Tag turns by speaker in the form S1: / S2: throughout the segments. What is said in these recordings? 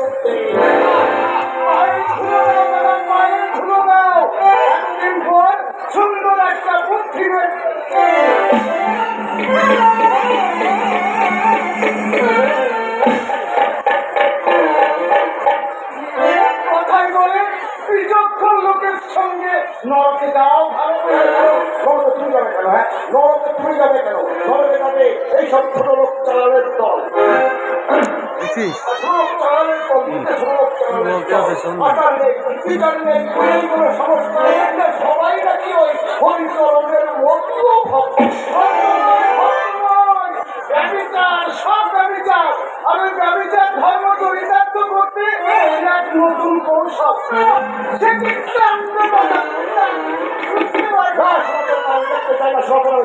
S1: উঠতে। মায়ের ধুলো দাও দাদা, মায়ের ধুলো দাও। একদিন পর সুন্দর একটা বুদ্ধি বেরিয়ে কথাই বলে বিচক্ষণ লোকের সঙ্গে নরকে যাও, ভালো করে নরকে তুমি যাবে কেন? হ্যাঁ, নরকে তুমি যাবে কেন? নরকে যাবে এইসব ছোট লোক চালানের দল। সবাই নাকি ওই হরিচরণের মতো সব ব্যবচার। আমি ব্যবচার ধর্ম চরিতার্থ করতে এক নতুন কৌশল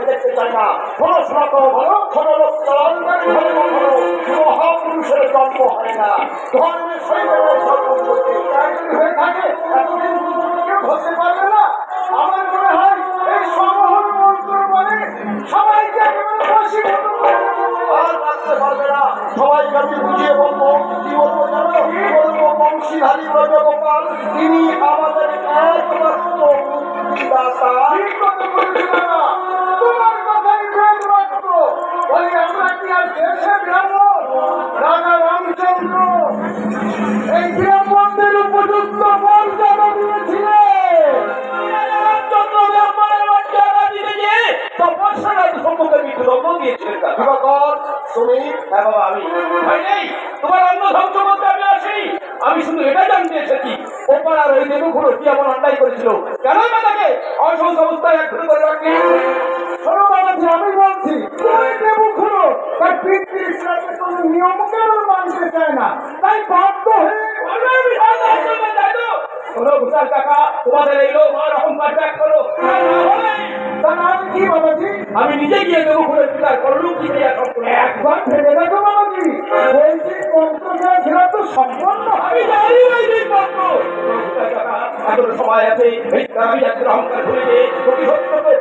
S1: দেখতে চাই না। পড়াশোনা করো ভালো, ছোট লোক মহাপুরুষের জন্ম হয় না। ধর্মের সঙ্গে হয়ে থাকে এতদিন কেউ ধরতে পারবে না। আমার মনে হয় এই সমহর মন্ত্র বলে সবাইকে আর রাখতে পারবে না। সবাইকে আমি বুঝিয়ে বলবো, কি বলবো জানো? বলবো বংশীধারী ব্রজগোপাল তিনি আমাদের একমাত্র মুক্তিদাতা। তোমার কথাই বেদ বাক্য। বলি আমরা কি আর দেশে ব্রাহ্মণ? রাজা রামচন্দ্র এই ব্রাহ্মণদের উপযুক্ত মর্যাদা দিয়েছিলেন। রামচন্দ্র ব্রাহ্মণের মর্যাদা দিতে গিয়ে তপস্যার সম্মুখে মৃত্যুদণ্ড দিয়েছিলেন। তুমি? হ্যাঁ বাবা, আমি ভাই নেই। তোমার অন্য ধ্বংস বলতে আমি আসি। আমি শুধু এটা জানতে এসেছি, ওপার আর ওই দেবুগুলো কি এমন অন্যায় করেছিল? কেন তাকে অসংস অবস্থায় একটু করে রাখলি? শোনো বাবাজি, আমি বলছি ওই দেবুগুলো তার পিতৃ কোনো নিয়মকানুন মানতে চায় না, তাই বাধ্য হয়ে তোমাদের এই লোক আর অহংকার ত্যাগ করো। কি বাবাজি? আমি নিজে গিয়ে দেবো খুলে বিচার করলুম কি একবার ভেবে দেখো বাবাজি। বলছি মন্ত্র তো সম্পন্ন। আমি জানি বৈদিক মন্ত্র। এখন সময় আছে এই আমি একটা অহংকার ভুলে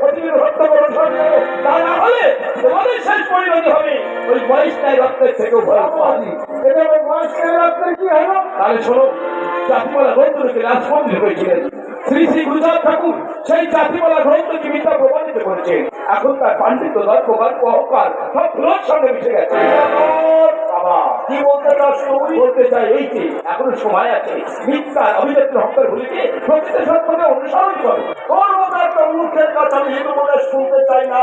S1: প্রতিদিন হত্যা করুন। তা না হলে তোমাদের শেষ পরিণতি হবে ওই বয়সটাই রক্তের থেকেও ভয়ঙ্কর। এটা ওই বয়সটাই রক্তের কি হলো? তাহলে শোনো, জাতিমালা গ্রন্থকে রাজমন্ত্রী হয়েছিলেন শ্রী শ্রী গুরুচাঁদ ঠাকুর। সেই জাতিমালা গ্রন্থকে মিথ্যা প্রমাণিত করেছেন। এখন তার পাণ্ডিত্য গর্ব অহংকার সব ফুলোর সঙ্গে মিশে গেছে। বাবা কি বলতে চাস? বলতে চাই এই যে এখনো সময় আছে। মিথ্যা অভিনেত্রী অহংকার ভুলিকে প্রকৃত সত্যকে অনুসরণ করো। তোর মতো একটা মূর্খের কথা আমি হিন্দু বলে শুনতে চাই না।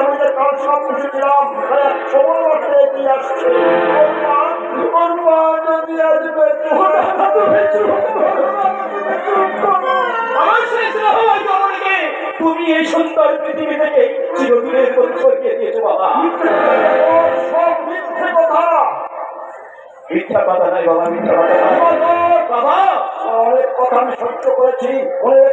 S1: আমি যে কাল সব পুষেছিলাম সময় অর্থে এগিয়ে আসছে। তুমি এই সুন্দর পৃথিবী থেকে চিরদূরের মধ্যে সরিয়ে দিয়েছো বাবা। সব মিথ্যে কথা। মিথ্যা কথা নাই বাবা, মিথ্যা কথা নাই বাবা। অনেক কথা আমি সহ্য করেছি। অনেক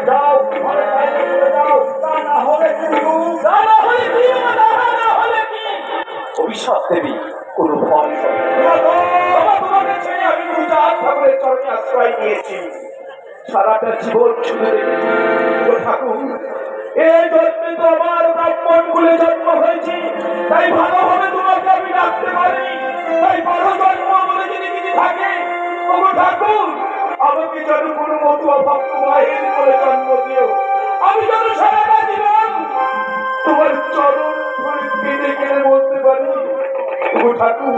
S1: যাও ঘরে বাইরে চলে যাও। তা না হলে কিন্তু অভিশাপ দেবী কোন ফল। তোমাকে ছেড়ে আমি গুরুচাঁদ ঠাকুরের চরণে আশ্রয় নিয়েছি। সারাটা জীবন শুধু দেখেছি ঠাকুর এই জন্মে তো আমার ব্রাহ্মণ কুলে জন্ম হয়েছে, তাই ভালোভাবে তোমাকে আমি ডাকতে পারি। তাই বড় জন্ম বলে যদি কিছু থাকে ওগো ঠাকুর, আমাকে যেন কোনো মতো অভাব্য মায়ের করে জন্ম দিও। আমি যেন সারাটা জীবন তোমার চরণ ধরে কেঁদে কেঁদে বলতে পারি ওগো ঠাকুর